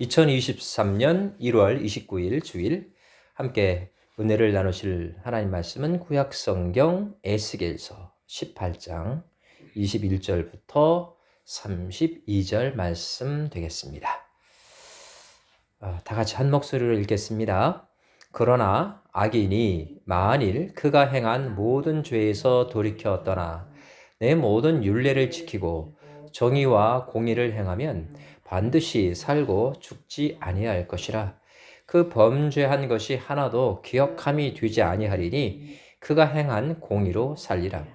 2023년 1월 29일 주일 함께 은혜를 나누실 하나님 말씀은 구약성경 에스겔서 18장 21절부터 32절 말씀 되겠습니다. 다 같이 한 목소리로 읽겠습니다. 그러나 악인이 만일 그가 행한 모든 죄에서 돌이켜 떠나 내 모든 율례를 지키고 정의와 공의를 행하면 반드시 살고 죽지 아니할 것이라. 그 범죄한 것이 하나도 기억함이 되지 아니하리니 그가 행한 공의로 살리라.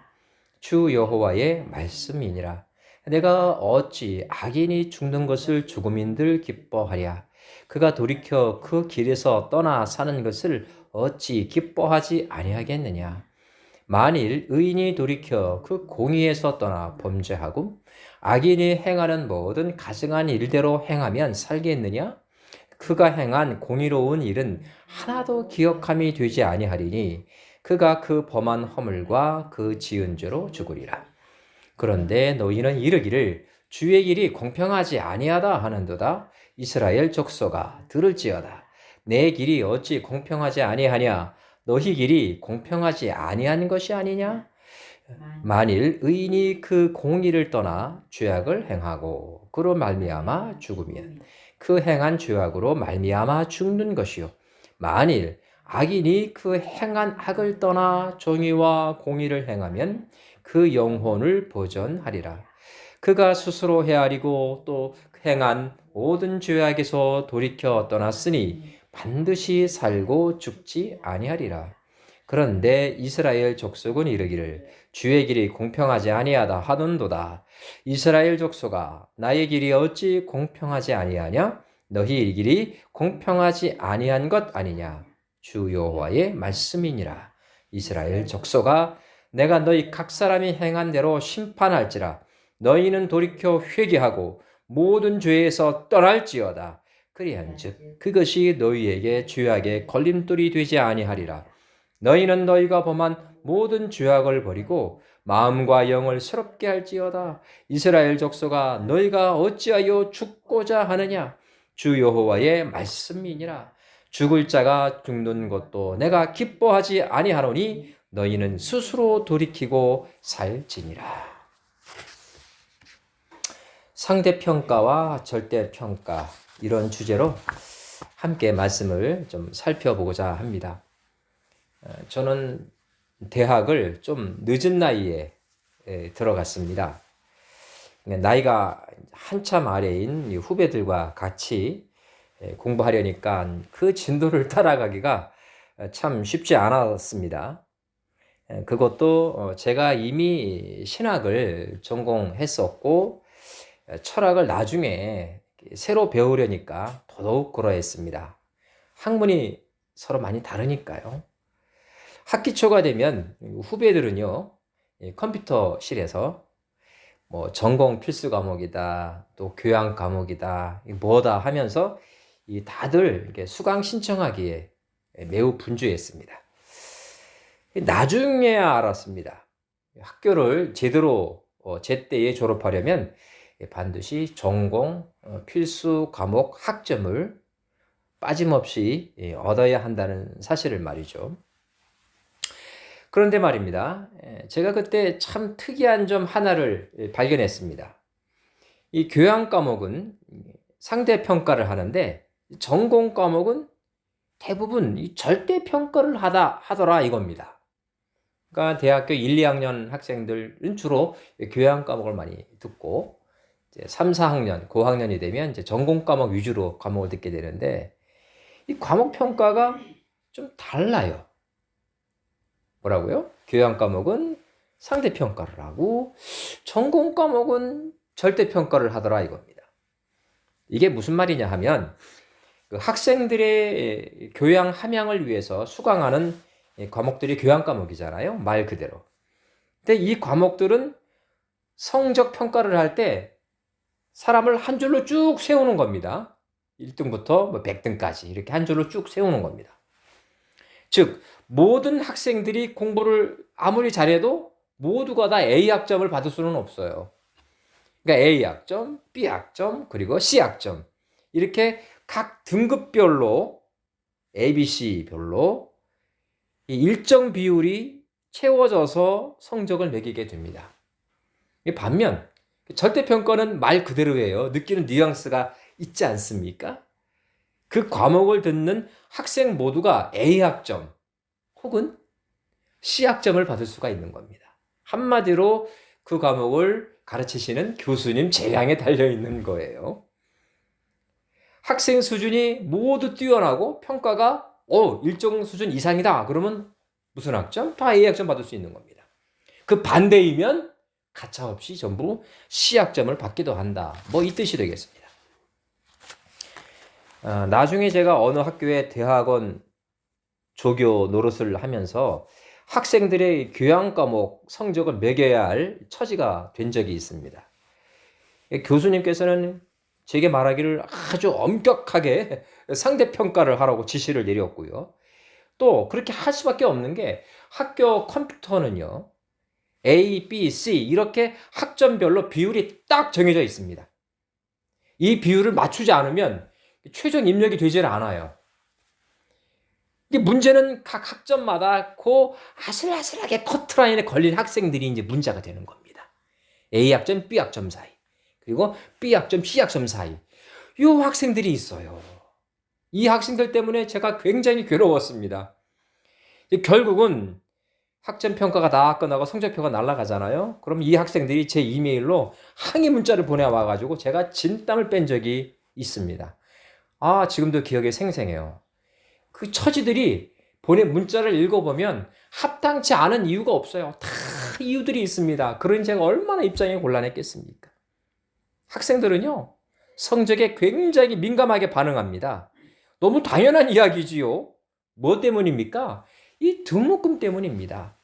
주 여호와의 말씀이니라. 내가 어찌 악인이 죽는 것을 죽음인들 기뻐하랴. 그가 돌이켜 그 길에서 떠나 사는 것을 어찌 기뻐하지 아니하겠느냐. 만일 의인이 돌이켜 그 공의에서 떠나 범죄하고 악인이 행하는 모든 가증한 일대로 행하면 살겠느냐? 그가 행한 공의로운 일은 하나도 기억함이 되지 아니하리니 그가 그 범한 허물과 그 지은 죄로 죽으리라. 그런데 너희는 이르기를 주의 길이 공평하지 아니하다 하는도다. 이스라엘 족속아 들을지어다. 내 길이 어찌 공평하지 아니하냐? 너희 길이 공평하지 아니한 것이 아니냐? 만일 의인이 그 공의를 떠나 죄악을 행하고 그로 말미암아 죽으면 그 행한 죄악으로 말미암아 죽는 것이요. 만일 악인이 그 행한 악을 떠나 정의와 공의를 행하면 그 영혼을 보전하리라. 그가 스스로 헤아리고 또 행한 모든 죄악에서 돌이켜 떠났으니 반드시 살고 죽지 아니하리라. 그런데 이스라엘 족속은 이르기를 주의 길이 공평하지 아니하다 하던도다. 이스라엘 족속아 나의 길이 어찌 공평하지 아니하냐? 너희 길이 공평하지 아니한 것 아니냐? 주 여호와의 말씀이니라. 이스라엘 족속아 내가 너희 각 사람이 행한 대로 심판할지라. 너희는 돌이켜 회개하고 모든 죄에서 떠날지어다. 그리한즉 그것이 너희에게 죄악의 걸림돌이 되지 아니하리라. 너희는 너희가 범한 모든 죄악을 버리고 마음과 영을 새롭게 할지어다. 이스라엘 족속아 너희가 어찌하여 죽고자 하느냐? 주 여호와의 말씀이니라. 죽을 자가 죽는 것도 내가 기뻐하지 아니하노니 너희는 스스로 돌이키고 살지니라. 상대평가와 절대평가 이런 주제로 함께 말씀을 좀 살펴보고자 합니다. 저는 대학을 좀 늦은 나이에 들어갔습니다. 나이가 한참 아래인 후배들과 같이 공부하려니까 그 진도를 따라가기가 참 쉽지 않았습니다. 그것도 제가 이미 신학을 전공했었고 철학을 나중에 새로 배우려니까 더더욱 그러했습니다. 학문이 서로 많이 다르니까요. 학기 초가 되면 후배들은요, 컴퓨터실에서 뭐 전공 필수 과목이다, 또 교양 과목이다, 뭐다 하면서 다들 수강 신청하기에 매우 분주했습니다. 나중에야 알았습니다. 학교를 제대로 제때에 졸업하려면 반드시 전공 필수 과목 학점을 빠짐없이 얻어야 한다는 사실을 말이죠. 그런데 말입니다. 제가 그때 참 특이한 점 하나를 발견했습니다. 이 교양 과목은 상대평가를 하는데 전공 과목은 대부분 절대평가를 하더라 이겁니다. 그러니까 대학교 1, 2학년 학생들은 주로 교양 과목을 많이 듣고 이제 3, 4학년, 고학년이 되면 이제 전공 과목 위주로 과목을 듣게 되는데 이 과목 평가가 좀 달라요. 뭐라고요? 교양 과목은 상대평가를 하고 전공 과목은 절대평가를 하더라 이겁니다. 이게 무슨 말이냐 하면 그 학생들의 교양 함양을 위해서 수강하는 과목들이 교양 과목이잖아요. 말 그대로. 근데 이 과목들은 성적 평가를 할 때 사람을 한 줄로 쭉 세우는 겁니다. 1등부터 100등까지 이렇게 한 줄로 쭉 세우는 겁니다. 즉 모든 학생들이 공부를 아무리 잘해도 모두가 다 A학점을 받을 수는 없어요. 그러니까 A학점, B학점, 그리고 C학점 이렇게 각 등급별로 ABC별로 이 일정 비율이 채워져서 성적을 매기게 됩니다. 반면 절대평가는 말 그대로예요. 느끼는 뉘앙스가 있지 않습니까? 그 과목을 듣는 학생 모두가 A학점 혹은 C학점을 받을 수가 있는 겁니다. 한마디로 그 과목을 가르치시는 교수님 재량에 달려있는 거예요. 학생 수준이 모두 뛰어나고 평가가 일정 수준 이상이다. 그러면 무슨 학점? 다 A학점 받을 수 있는 겁니다. 그 반대이면 가차없이 전부 C학점을 받기도 한다. 이 뜻이 되겠습니다. 나중에 제가 어느 학교의 대학원 조교 노릇을 하면서 학생들의 교양 과목 성적을 매겨야 할 처지가 된 적이 있습니다. 교수님께서는 제게 말하기를 아주 엄격하게 상대평가를 하라고 지시를 내렸고요. 또 그렇게 할 수밖에 없는 게 학교 컴퓨터는요. A, B, C 이렇게 학점별로 비율이 딱 정해져 있습니다. 이 비율을 맞추지 않으면 최종 입력이 되질 않아요. 문제는 각 학점마다 그 아슬아슬하게 커트라인에 걸린 학생들이 이제 문제가 되는 겁니다. A학점, B학점 사이. 그리고 B학점, C학점 사이. 이 학생들이 있어요. 이 학생들 때문에 제가 굉장히 괴로웠습니다. 결국은 학점 평가가 다 끝나고 성적표가 날아가잖아요. 그럼 이 학생들이 제 이메일로 항의 문자를 보내와가지고 제가 진땀을 뺀 적이 있습니다. 지금도 기억에 생생해요. 그 처지들이 보낸 문자를 읽어보면 합당치 않은 이유가 없어요. 다 이유들이 있습니다. 그러니 제가 얼마나 입장이 곤란했겠습니까? 학생들은요, 성적에 굉장히 민감하게 반응합니다. 너무 당연한 이야기지요. 뭐 때문입니까? 이 등록금 때문입니다.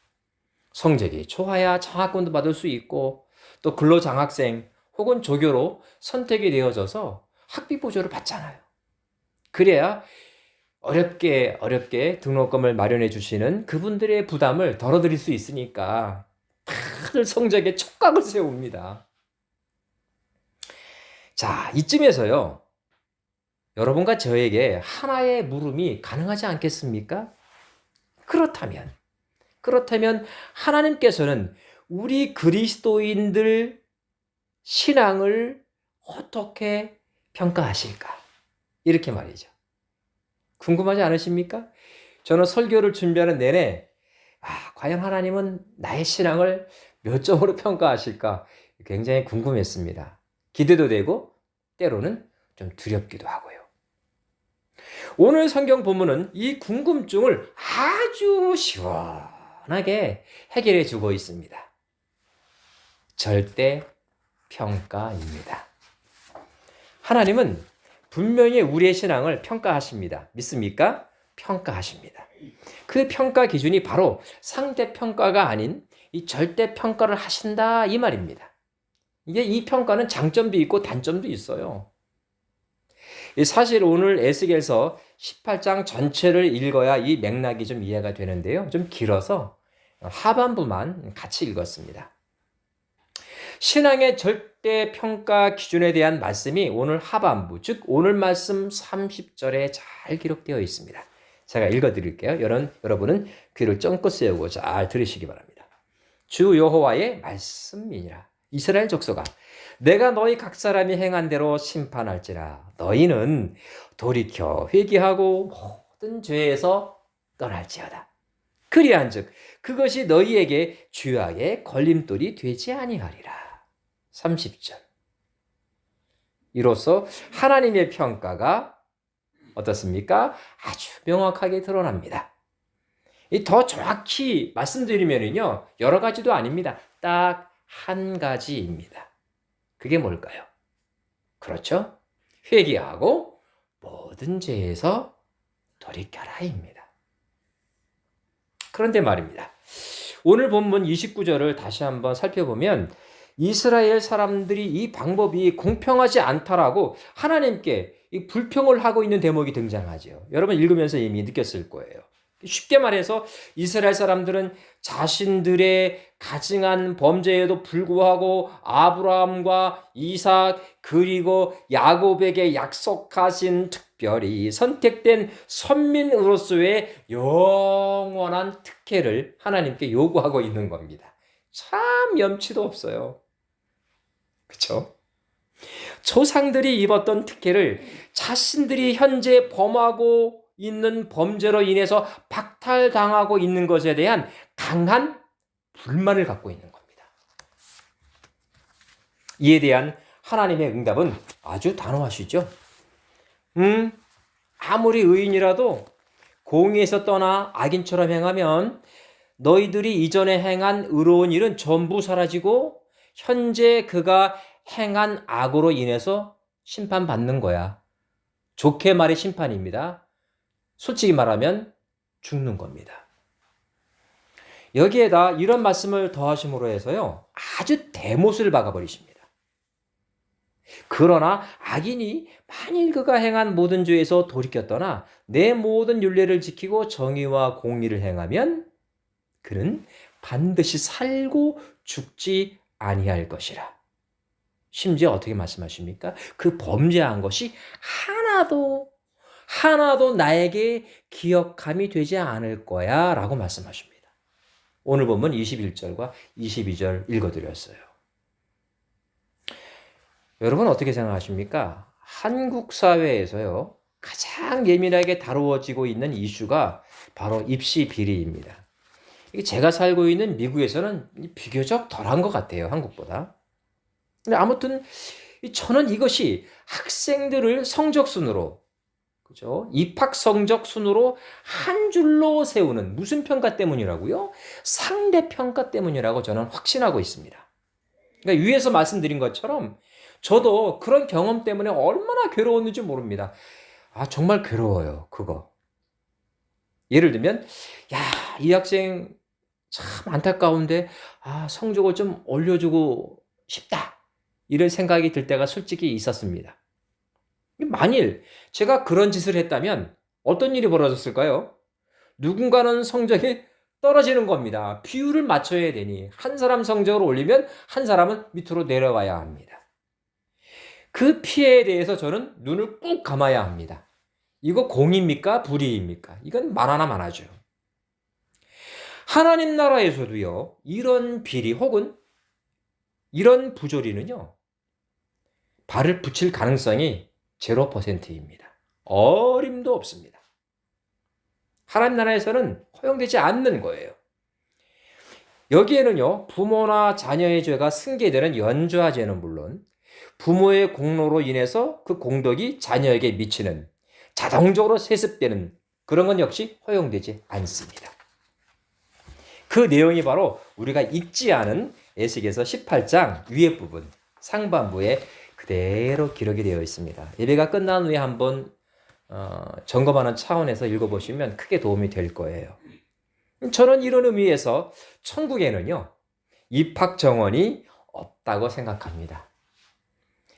성적이 좋아야 장학금도 받을 수 있고 또 근로장학생 혹은 조교로 선택이 되어져서 학비 보조를 받잖아요. 그래야 어렵게 등록금을 마련해 주시는 그분들의 부담을 덜어드릴 수 있으니까 다들 성적에 촉각을 세웁니다. 자, 이쯤에서요. 여러분과 저에게 하나의 물음이 가능하지 않겠습니까? 그렇다면 하나님께서는 우리 그리스도인들 신앙을 어떻게 평가하실까? 이렇게 말이죠. 궁금하지 않으십니까? 저는 설교를 준비하는 내내 과연 하나님은 나의 신앙을 몇 점으로 평가하실까? 굉장히 궁금했습니다. 기대도 되고 때로는 좀 두렵기도 하고요. 오늘 성경 본문은 이 궁금증을 아주 시원하게 해결해 주고 있습니다. 절대 평가입니다. 하나님은 분명히 우리의 신앙을 평가하십니다. 믿습니까? 평가하십니다. 그 평가 기준이 바로 상대평가가 아닌 이 절대평가를 하신다 이 말입니다. 이 평가는 장점도 있고 단점도 있어요. 사실 오늘 에스겔서 18장 전체를 읽어야 이 맥락이 좀 이해가 되는데요. 좀 길어서 하반부만 같이 읽었습니다. 신앙의 절대평가 기준에 대한 말씀이 오늘 하반부, 즉 오늘 말씀 30절에 잘 기록되어 있습니다. 제가 읽어드릴게요. 여러분은 귀를 쫑긋 세우고 잘 들으시기 바랍니다. 주 여호와의 말씀이니라. 이스라엘 족속아, 내가 너희 각 사람이 행한 대로 심판할지라. 너희는 돌이켜 회개하고 모든 죄에서 떠날지어다. 그리한즉 그것이 너희에게 죄악의 걸림돌이 되지 아니하리라. 30절. 이로써 하나님의 평가가 어떻습니까? 아주 명확하게 드러납니다. 더 정확히 말씀드리면요, 여러 가지도 아닙니다. 딱 한 가지입니다. 그게 뭘까요? 그렇죠? 회개하고 모든 죄에서 돌이켜라입니다. 그런데 말입니다. 오늘 본문 29절을 다시 한번 살펴보면 이스라엘 사람들이 이 방법이 공평하지 않다라고 하나님께 불평을 하고 있는 대목이 등장하죠. 여러분 읽으면서 이미 느꼈을 거예요. 쉽게 말해서 이스라엘 사람들은 자신들의 가증한 범죄에도 불구하고 아브라함과 이삭 그리고 야곱에게 약속하신 특별히 선택된 선민으로서의 영원한 특혜를 하나님께 요구하고 있는 겁니다. 참 염치도 없어요. 그렇죠? 조상들이 입었던 특혜를 자신들이 현재 범하고 있는 범죄로 인해서 박탈당하고 있는 것에 대한 강한 불만을 갖고 있는 겁니다. 이에 대한 하나님의 응답은 아주 단호하시죠. 아무리 의인이라도 공의에서 떠나 악인처럼 행하면 너희들이 이전에 행한 의로운 일은 전부 사라지고 현재 그가 행한 악으로 인해서 심판받는 거야. 좋게 말해 심판입니다. 솔직히 말하면 죽는 겁니다. 여기에다 이런 말씀을 더하심으로 해서요, 아주 대못을 박아버리십니다. 그러나 악인이 만일 그가 행한 모든 죄에서 돌이켜 떠나 내 모든 율례를 지키고 정의와 공의를 행하면 그는 반드시 살고 죽지 아니할 것이라. 심지어 어떻게 말씀하십니까? 그 범죄한 것이 하나도 나에게 기억함이 되지 않을 거야 라고 말씀하십니다. 오늘 본문 21절과 22절 읽어드렸어요. 여러분 어떻게 생각하십니까? 한국 사회에서요, 가장 예민하게 다루어지고 있는 이슈가 바로 입시 비리입니다. 제가 살고 있는 미국에서는 비교적 덜한 것 같아요, 한국보다. 근데 아무튼 저는 이것이 학생들을 성적순으로, 그죠? 입학 성적 순으로 한 줄로 세우는 무슨 평가 때문이라고요? 상대 평가 때문이라고 저는 확신하고 있습니다. 그러니까 위에서 말씀드린 것처럼 저도 그런 경험 때문에 얼마나 괴로웠는지 모릅니다. 정말 괴로워요, 그거. 예를 들면, 이 학생 참 안타까운데, 성적을 좀 올려주고 싶다. 이런 생각이 들 때가 솔직히 있었습니다. 만일 제가 그런 짓을 했다면 어떤 일이 벌어졌을까요? 누군가는 성적이 떨어지는 겁니다. 비율을 맞춰야 되니 한 사람 성적을 올리면 한 사람은 밑으로 내려가야 합니다. 그 피해에 대해서 저는 눈을 꾹 감아야 합니다. 이거 공입니까? 불의입니까? 이건 말하나만 하죠. 하나님 나라에서도요, 이런 비리 혹은 이런 부조리는요, 발을 붙일 가능성이 0%입니다. 어림도 없습니다. 하나님 나라에서는 허용되지 않는 거예요. 여기에는요, 부모나 자녀의 죄가 승계되는 연좌죄는 물론 부모의 공로로 인해서 그 공덕이 자녀에게 미치는, 자동적으로 세습되는 그런 건 역시 허용되지 않습니다. 그 내용이 바로 우리가 읽지 않은 에스겔서 18장 위에 부분 상반부에 그대로 기록이 되어 있습니다. 예배가 끝난 후에 한번 점검하는 차원에서 읽어보시면 크게 도움이 될 거예요. 저는 이런 의미에서 천국에는요, 입학 정원이 없다고 생각합니다.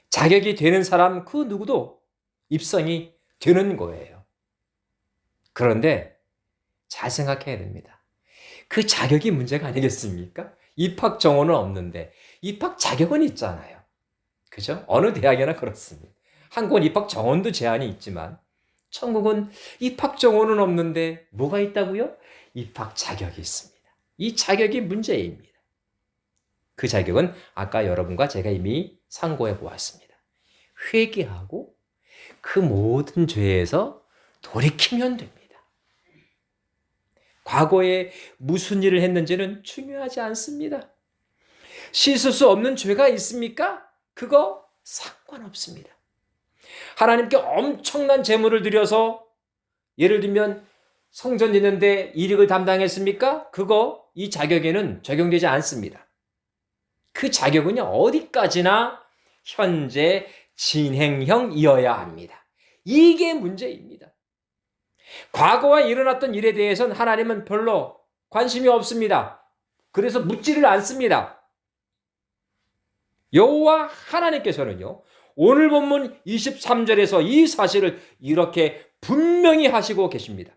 자격이 되는 사람 그 누구도 입성이 되는 거예요. 그런데 잘 생각해야 됩니다. 그 자격이 문제가 아니겠습니까? 입학 정원은 없는데 입학 자격은 있잖아요. 그죠? 어느 대학이나 그렇습니다. 한국은 입학 정원도 제한이 있지만 천국은 입학 정원은 없는데 뭐가 있다고요? 입학 자격이 있습니다. 이 자격이 문제입니다. 그 자격은 아까 여러분과 제가 이미 상고해 보았습니다. 회개하고 그 모든 죄에서 돌이키면 됩니다. 과거에 무슨 일을 했는지는 중요하지 않습니다. 씻을 수 없는 죄가 있습니까? 그거 상관없습니다. 하나님께 엄청난 재물을 드려서 예를 들면 성전 짓는데 이익을 담당했습니까? 그거 이 자격에는 적용되지 않습니다. 그 자격은요, 어디까지나 현재 진행형이어야 합니다. 이게 문제입니다. 과거에 일어났던 일에 대해서는 하나님은 별로 관심이 없습니다. 그래서 묻지를 않습니다. 여호와 하나님께서는요, 오늘 본문 23절에서 이 사실을 이렇게 분명히 하시고 계십니다.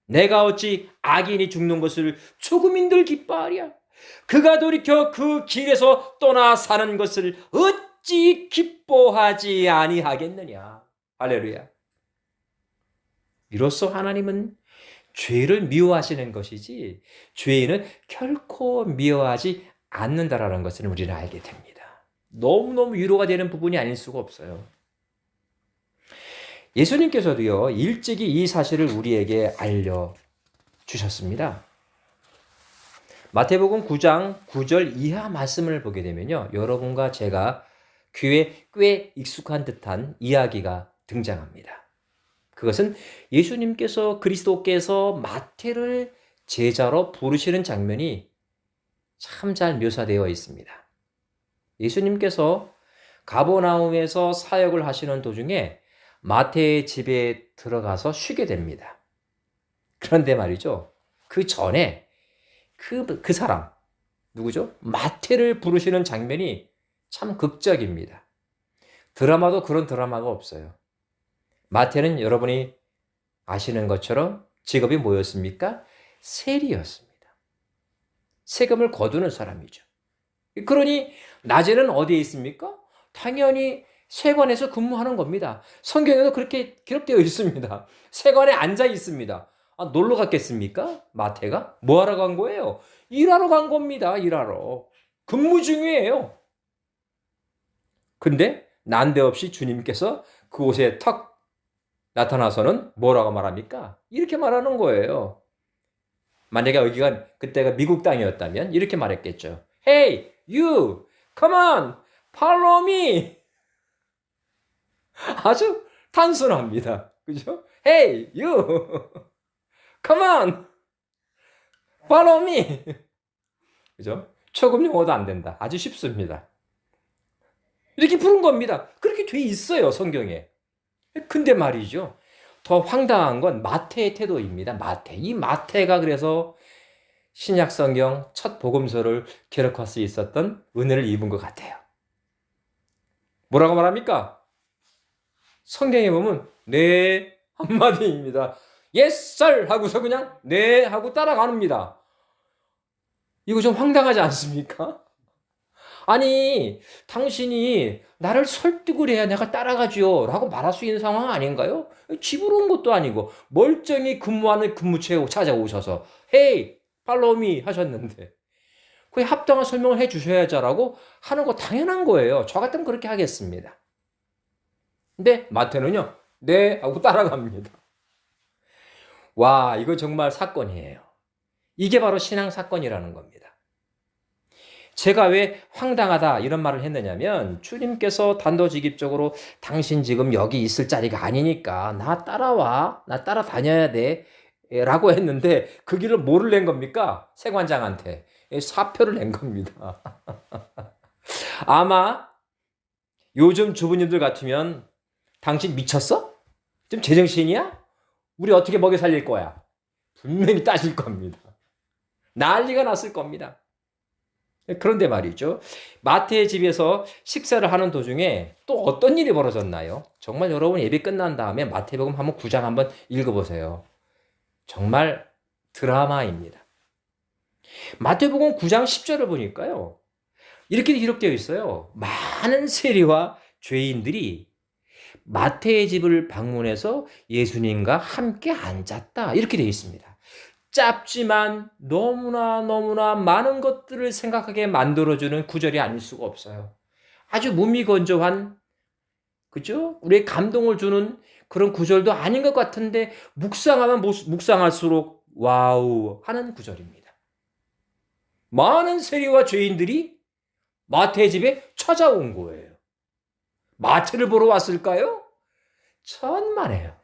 내가 어찌 악인이 죽는 것을 조금인들 기뻐하랴. 그가 돌이켜 그 길에서 떠나 사는 것을 어찌 기뻐하지 아니하겠느냐. 할렐루야. 비로소 하나님은 죄를 미워하시는 것이지 죄인은 결코 미워하지 않는다라는 것을 우리는 알게 됩니다. 너무너무 위로가 되는 부분이 아닐 수가 없어요. 예수님께서도요, 일찍이 이 사실을 우리에게 알려주셨습니다. 마태복음 9장 9절 이하 말씀을 보게 되면요, 여러분과 제가 귀에 꽤 익숙한 듯한 이야기가 등장합니다. 그것은 예수님께서 그리스도께서 마태를 제자로 부르시는 장면이 참 잘 묘사되어 있습니다. 예수님께서 가버나움에서 사역을 하시는 도중에 마태의 집에 들어가서 쉬게 됩니다. 그런데 말이죠, 그 전에 그 사람 누구죠? 마태를 부르시는 장면이 참 극적입니다. 드라마도 그런 드라마가 없어요. 마태는 여러분이 아시는 것처럼 직업이 뭐였습니까? 세리였습니다. 세금을 거두는 사람이죠. 그러니 낮에는 어디에 있습니까? 당연히 세관에서 근무하는 겁니다. 성경에도 그렇게 기록되어 있습니다. 세관에 앉아 있습니다. 놀러 갔겠습니까? 마태가? 뭐 하러 간 거예요? 일하러 간 겁니다. 일하러. 근무 중이에요. 근데 난데없이 주님께서 그곳에 턱 나타나서는 뭐라고 말합니까? 이렇게 말하는 거예요. 만약에 여기가 그때가 미국 땅이었다면 이렇게 말했겠죠. Hey, you, come on, follow me. 아주 단순합니다. 그죠? Hey, you, come on, follow me. 그죠? 초급 영어도 안 된다. 아주 쉽습니다. 이렇게 부른 겁니다. 그렇게 돼 있어요, 성경에. 근데 말이죠, 더 황당한 건 마태의 태도입니다. 마태. 이 마태가 그래서 신약 성경 첫 복음서를 기록할 수 있었던 은혜를 입은 것 같아요. 뭐라고 말합니까? 성경에 보면 네 한마디입니다. Yes, sir 하고서 그냥 네 하고 따라갑니다. 이거 좀 황당하지 않습니까? 아니, 당신이 나를 설득을 해야 내가 따라가지요 라고 말할 수 있는 상황 아닌가요? 집으로 온 것도 아니고 멀쩡히 근무하는 근무처에 찾아오셔서 Hey, follow me 하셨는데 그에 합당한 설명을 해 주셔야죠라고 하는 거 당연한 거예요. 저 같으면 그렇게 하겠습니다. 근데 마태는요, 네 하고 따라갑니다. 와, 이거 정말 사건이에요. 이게 바로 신앙 사건이라는 겁니다. 제가 왜 황당하다 이런 말을 했느냐면 주님께서 단도직입적으로 당신 지금 여기 있을 자리가 아니니까 나 따라와, 나 따라다녀야 돼 라고 했는데 그 길을 뭐를 낸 겁니까? 세관장한테 사표를 낸 겁니다. 아마 요즘 주부님들 같으면 당신 미쳤어? 좀 제정신이야? 우리 어떻게 먹여 살릴 거야? 분명히 따질 겁니다. 난리가 났을 겁니다. 그런데 말이죠, 마태의 집에서 식사를 하는 도중에 또 어떤 일이 벌어졌나요? 정말 여러분 예배 끝난 다음에 마태복음 한번 9장 한번 읽어보세요. 정말 드라마입니다. 마태복음 9장 10절을 보니까요, 이렇게 기록되어 있어요. 많은 세리와 죄인들이 마태의 집을 방문해서 예수님과 함께 앉았다. 이렇게 되어 있습니다. 짧지만 너무나 많은 것들을 생각하게 만들어주는 구절이 아닐 수가 없어요. 아주 무미건조한, 그죠? 우리의 감동을 주는 그런 구절도 아닌 것 같은데 묵상하면 묵상할수록 와우 하는 구절입니다. 많은 세리와 죄인들이 마태의 집에 찾아온 거예요. 마태를 보러 왔을까요? 천만에요.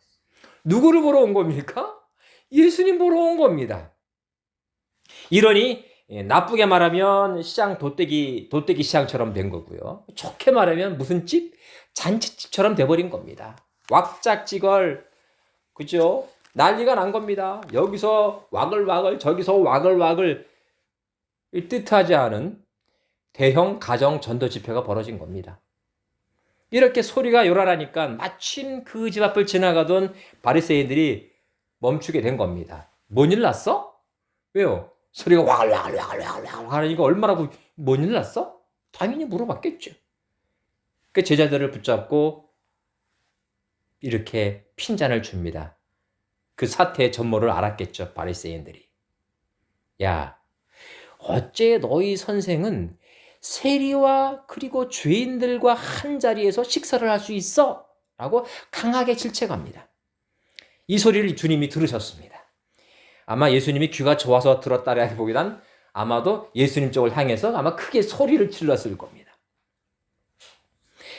누구를 보러 온 겁니까? 예수님 보러 온 겁니다. 이러니 나쁘게 말하면 시장 도떼기 시장처럼 된 거고요. 좋게 말하면 무슨 집? 잔치집처럼 돼버린 겁니다. 왁작지껄, 그죠? 난리가 난 겁니다. 여기서 와글와글 저기서 와글와글 뜻하지 않은 대형 가정 전도 집회가 벌어진 겁니다. 이렇게 소리가 요란하니까 마침 그 집 앞을 지나가던 바리새인들이 멈추게 된 겁니다. 뭔 일 났어? 왜요? 소리가 와글와글와글와글 하니까 얼마나 뭔 일 났어? 당연히 물어봤겠죠. 그 제자들을 붙잡고 이렇게 핀잔을 줍니다. 그 사태의 전모를 알았겠죠, 바리새인들이. 야, 어째 너희 선생은 세리와 그리고 죄인들과 한 자리에서 식사를 할 수 있어? 라고 강하게 질책합니다. 이 소리를 주님이 들으셨습니다. 아마 예수님이 귀가 좋아서 들었다라기보단 아마도 예수님 쪽을 향해서 아마 크게 소리를 질렀을 겁니다.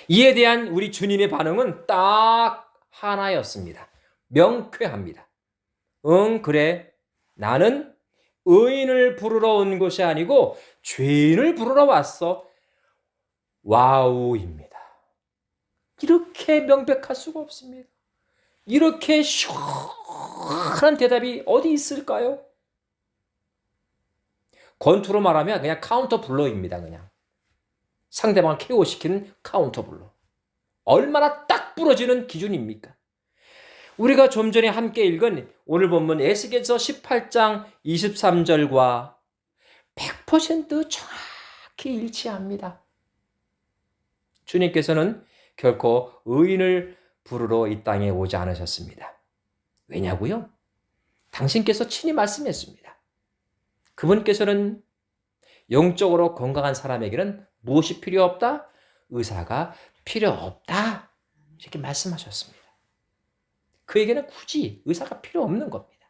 이에 대한 우리 주님의 반응은 딱 하나였습니다. 명쾌합니다. 응, 그래. 나는 의인을 부르러 온 것이 아니고 죄인을 부르러 왔어. 와우입니다. 이렇게 명백할 수가 없습니다. 이렇게 시원한 대답이 어디 있을까요? 권투로 말하면 그냥 카운터 블로입니다. 그냥 상대방을 KO시키는 카운터 블로. 얼마나 딱 부러지는 기준입니까? 우리가 좀 전에 함께 읽은 오늘 본문 에스겔서 18장 23절과 100% 정확히 일치합니다. 주님께서는 결코 의인을 부르러 이 땅에 오지 않으셨습니다. 왜냐고요? 당신께서 친히 말씀했습니다. 그분께서는 영적으로 건강한 사람에게는 무엇이 필요 없다? 의사가 필요 없다. 이렇게 말씀하셨습니다. 그에게는 굳이 의사가 필요 없는 겁니다.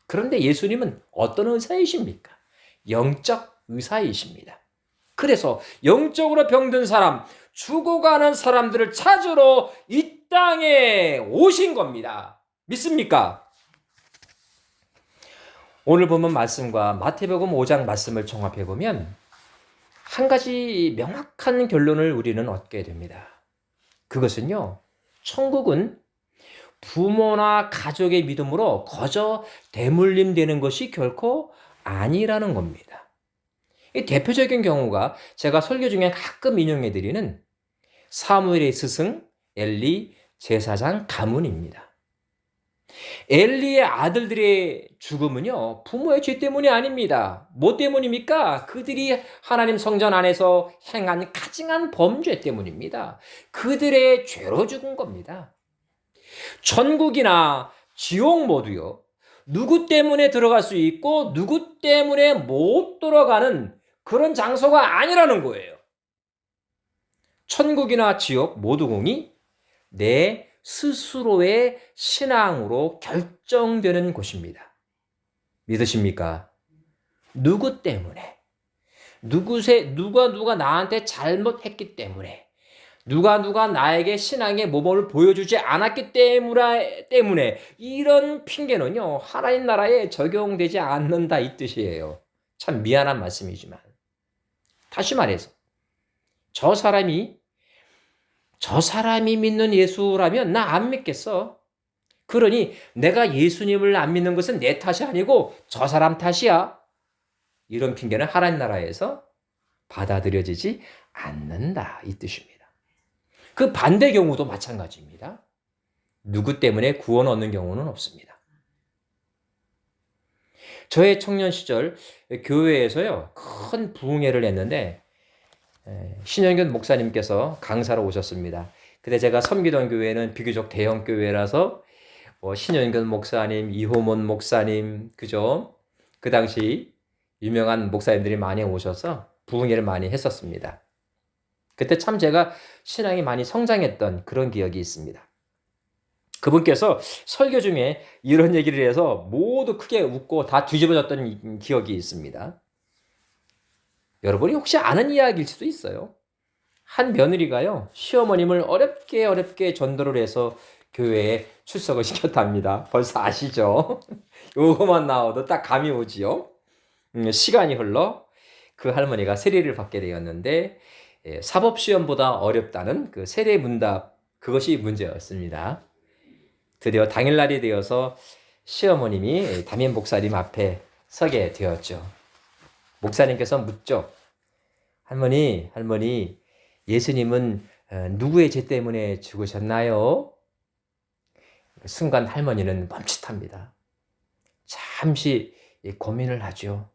그런데 예수님은 어떤 의사이십니까? 영적 의사이십니다. 그래서 영적으로 병든 사람, 죽어가는 사람들을 찾으러 이 땅에 오신 겁니다. 믿습니까? 오늘 본문 말씀과 마태복음 5장 말씀을 종합해 보면 한 가지 명확한 결론을 우리는 얻게 됩니다. 그것은요, 천국은 부모나 가족의 믿음으로 거저 대물림되는 것이 결코 아니라는 겁니다. 이 대표적인 경우가 제가 설교 중에 가끔 인용해드리는 사무엘의 스승 엘리 제사장 가문입니다. 엘리의 아들들의 죽음은요, 부모의 죄 때문이 아닙니다. 뭐 때문입니까? 그들이 하나님 성전 안에서 행한 가증한 범죄 때문입니다. 그들의 죄로 죽은 겁니다. 천국이나 지옥 모두요, 누구 때문에 들어갈 수 있고 누구 때문에 못 들어가는 그런 장소가 아니라는 거예요. 천국이나 지옥 모두 공이 내 스스로의 신앙으로 결정되는 곳입니다. 믿으십니까? 누구 때문에? 누가 나한테 잘못했기 때문에, 누가 나에게 신앙의 모범을 보여주지 않았기 때문에 이런 핑계는요, 하나님 나라에 적용되지 않는다 이 뜻이에요. 참 미안한 말씀이지만, 다시 말해서 저 사람이 믿는 예수라면 나 안 믿겠어. 그러니 내가 예수님을 안 믿는 것은 내 탓이 아니고 저 사람 탓이야. 이런 핑계는 하나님 나라에서 받아들여지지 않는다 이 뜻입니다. 그 반대 경우도 마찬가지입니다. 누구 때문에 구원 얻는 경우는 없습니다. 저의 청년 시절 교회에서요, 큰 부흥회를 했는데 신영균 목사님께서 강사로 오셨습니다. 근데 제가 섬기던 교회는 비교적 대형 교회라서 신영균 목사님, 이호몬 목사님, 그죠? 그 당시 유명한 목사님들이 많이 오셔서 부흥회를 많이 했었습니다. 그때 참 제가 신앙이 많이 성장했던 그런 기억이 있습니다. 그분께서 설교 중에 이런 얘기를 해서 모두 크게 웃고 다 뒤집어졌던 기억이 있습니다. 여러분이 혹시 아는 이야기일 수도 있어요. 한 며느리가요, 시어머님을 어렵게 전도를 해서 교회에 출석을 시켰답니다. 벌써 아시죠? 요거만 나와도 딱 감이 오지요. 시간이 흘러 그 할머니가 세례를 받게 되었는데 사법시험보다 어렵다는 그 세례 문답, 그것이 문제였습니다. 드디어 당일날이 되어서 시어머님이 담임 목사님 앞에 서게 되었죠. 목사님께서 묻죠. 할머니, 예수님은 누구의 죄 때문에 죽으셨나요? 순간 할머니는 멈칫합니다. 자, 잠시 고민을 하죠.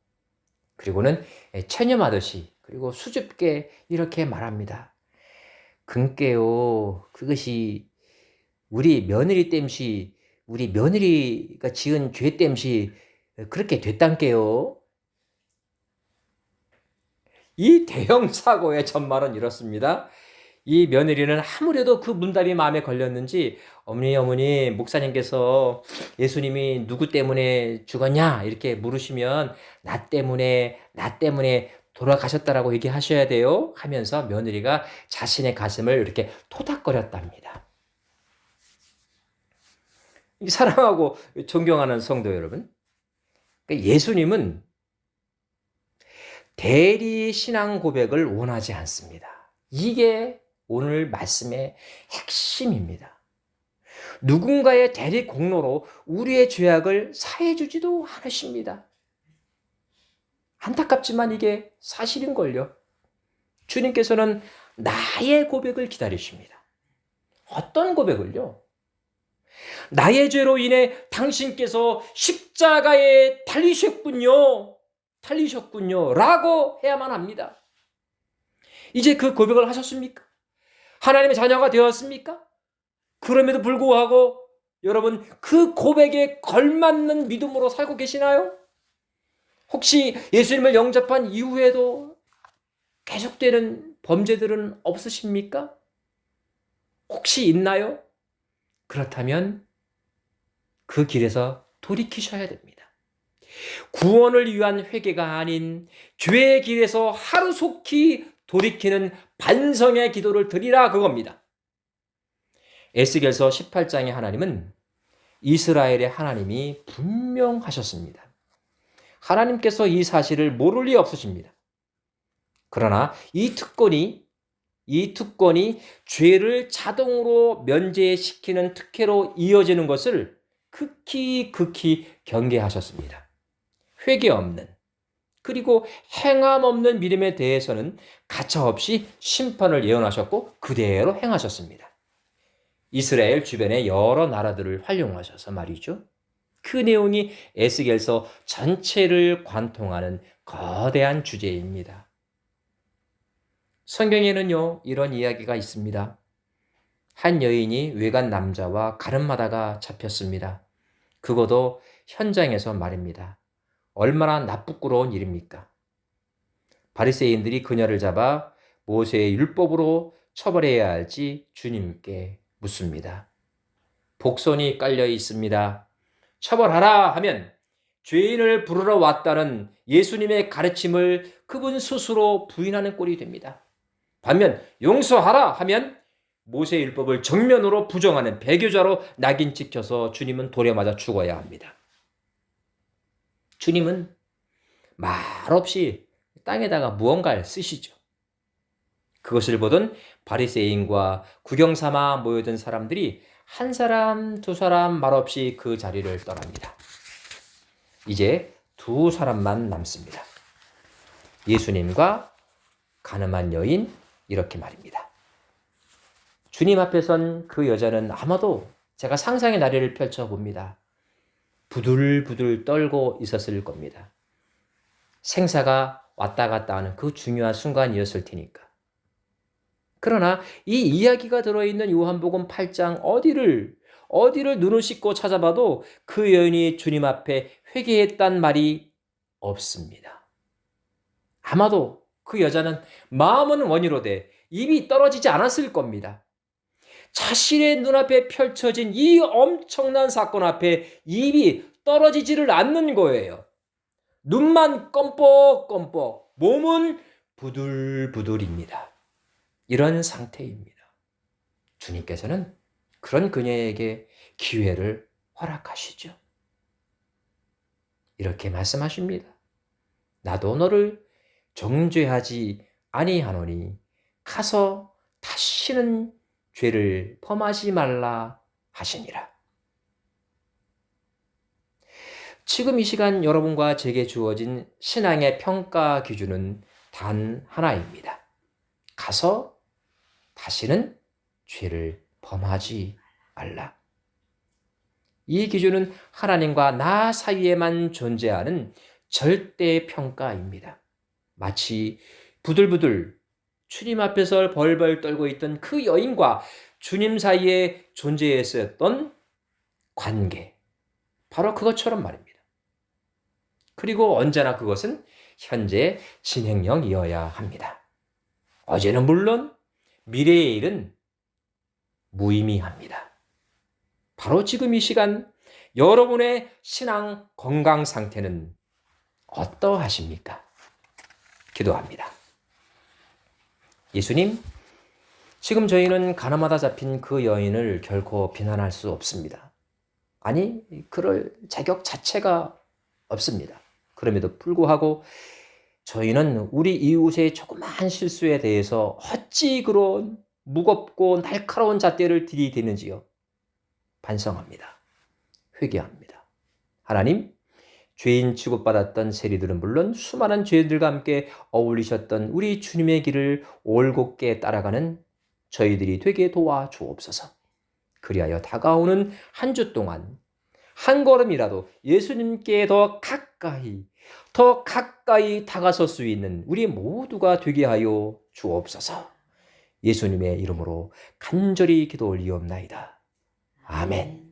그리고는 체념하듯이 그리고 수줍게 이렇게 말합니다. 근께요, 그것이 우리 며느리 땜시, 우리 며느리가 지은 죄 땜시 그렇게 됐단께요. 이 대형 사고의 전말은 이렇습니다. 이 며느리는 아무래도 그 문답이 마음에 걸렸는지 어머니 목사님께서 예수님이 누구 때문에 죽었냐 이렇게 물으시면 나 때문에 돌아가셨다라고 얘기하셔야 돼요 하면서 며느리가 자신의 가슴을 이렇게 토닥거렸답니다. 사랑하고 존경하는 성도 여러분, 예수님은 대리 신앙 고백을 원하지 않습니다. 이게 오늘 말씀의 핵심입니다. 누군가의 대리 공로로 우리의 죄악을 사해주지도 않으십니다. 안타깝지만 이게 사실인걸요. 주님께서는 나의 고백을 기다리십니다. 어떤 고백을요? 나의 죄로 인해 당신께서 십자가에 달리셨군요 라고 해야만 합니다. 이제 그 고백을 하셨습니까? 하나님의 자녀가 되었습니까? 그럼에도 불구하고 여러분 그 고백에 걸맞는 믿음으로 살고 계시나요? 혹시 예수님을 영접한 이후에도 계속되는 범죄들은 없으십니까? 혹시 있나요? 그렇다면 그 길에서 돌이키셔야 됩니다. 구원을 위한 회개가 아닌 죄의 길에서 하루속히 돌이키는 반성의 기도를 드리라 그겁니다. 에스겔서 18장의 하나님은 이스라엘의 하나님이 분명하셨습니다. 하나님께서 이 사실을 모를 리 없으십니다. 그러나 이 특권이 죄를 자동으로 면제시키는 특혜로 이어지는 것을 극히 경계하셨습니다. 회개 없는 그리고 행함 없는 믿음에 대해서는 가차없이 심판을 예언하셨고 그대로 행하셨습니다. 이스라엘 주변의 여러 나라들을 활용하셔서 말이죠. 그 내용이 에스겔서 전체를 관통하는 거대한 주제입니다. 성경에는요, 이런 이야기가 있습니다. 한 여인이 외간 남자와 가름하다가 잡혔습니다. 그것도 현장에서 말입니다. 얼마나 나쁘끄러운 일입니까? 바리새인들이 그녀를 잡아 모세의 율법으로 처벌해야 할지 주님께 묻습니다. 복선이 깔려 있습니다. 처벌하라 하면 죄인을 부르러 왔다는 예수님의 가르침을 그분 스스로 부인하는 꼴이 됩니다. 반면 용서하라 하면 모세의 율법을 정면으로 부정하는 배교자로 낙인 찍혀서 주님은 돌에 맞아 죽어야 합니다. 주님은 말없이 땅에다가 무언가를 쓰시죠. 그것을 보던 바리새인과 구경삼아 모여든 사람들이 한 사람 두 사람 말없이 그 자리를 떠납니다. 이제 두 사람만 남습니다. 예수님과 가늠한 여인, 이렇게 말입니다. 주님 앞에 선 그 여자는 아마도 제가 상상의 나래를 펼쳐봅니다. 부들부들 떨고 있었을 겁니다. 생사가 왔다 갔다 하는 그 중요한 순간이었을 테니까. 그러나 이 이야기가 들어있는 요한복음 8장 어디를 눈을 씻고 찾아봐도 그 여인이 주님 앞에 회개했단 말이 없습니다. 아마도 그 여자는 마음은 원이로되 입이 떨어지지 않았을 겁니다. 자신의 눈앞에 펼쳐진 이 엄청난 사건 앞에 입이 떨어지지를 않는 거예요. 눈만 껌뻑껌뻑, 몸은 부들부들입니다. 이런 상태입니다. 주님께서는 그런 그녀에게 기회를 허락하시죠. 이렇게 말씀하십니다. 나도 너를 정죄하지 아니하노니 가서 다시는 죄를 범하지 말라 하시니라. 지금 이 시간 여러분과 제게 주어진 신앙의 평가 기준은 단 하나입니다. 가서 다시는 죄를 범하지 말라. 이 기준은 하나님과 나 사이에만 존재하는 절대 평가입니다. 마치 부들부들 주님 앞에서 벌벌 떨고 있던 그 여인과 주님 사이에 존재했었던 관계, 바로 그것처럼 말입니다. 그리고 언제나 그것은 현재 진행형이어야 합니다. 어제는 물론 미래의 일은 무의미합니다. 바로 지금 이 시간 여러분의 신앙 건강 상태는 어떠하십니까? 기도합니다. 예수님, 지금 저희는 가늠하다 잡힌 그 여인을 결코 비난할 수 없습니다. 아니, 그럴 자격 자체가 없습니다. 그럼에도 불구하고 저희는 우리 이웃의 조그마한 실수에 대해서 어찌 그런 무겁고 날카로운 잣대를 들이대는지요. 반성합니다. 회개합니다. 하나님, 죄인 취급받았던 세리들은 물론 수많은 죄인들과 함께 어울리셨던 우리 주님의 길을 올곧게 따라가는 저희들이 되게 도와주옵소서. 그리하여 다가오는 한 주 동안 한 걸음이라도 예수님께 더 가까이 다가설 수 있는 우리 모두가 되게 하여 주옵소서. 예수님의 이름으로 간절히 기도 올리옵나이다. 아멘.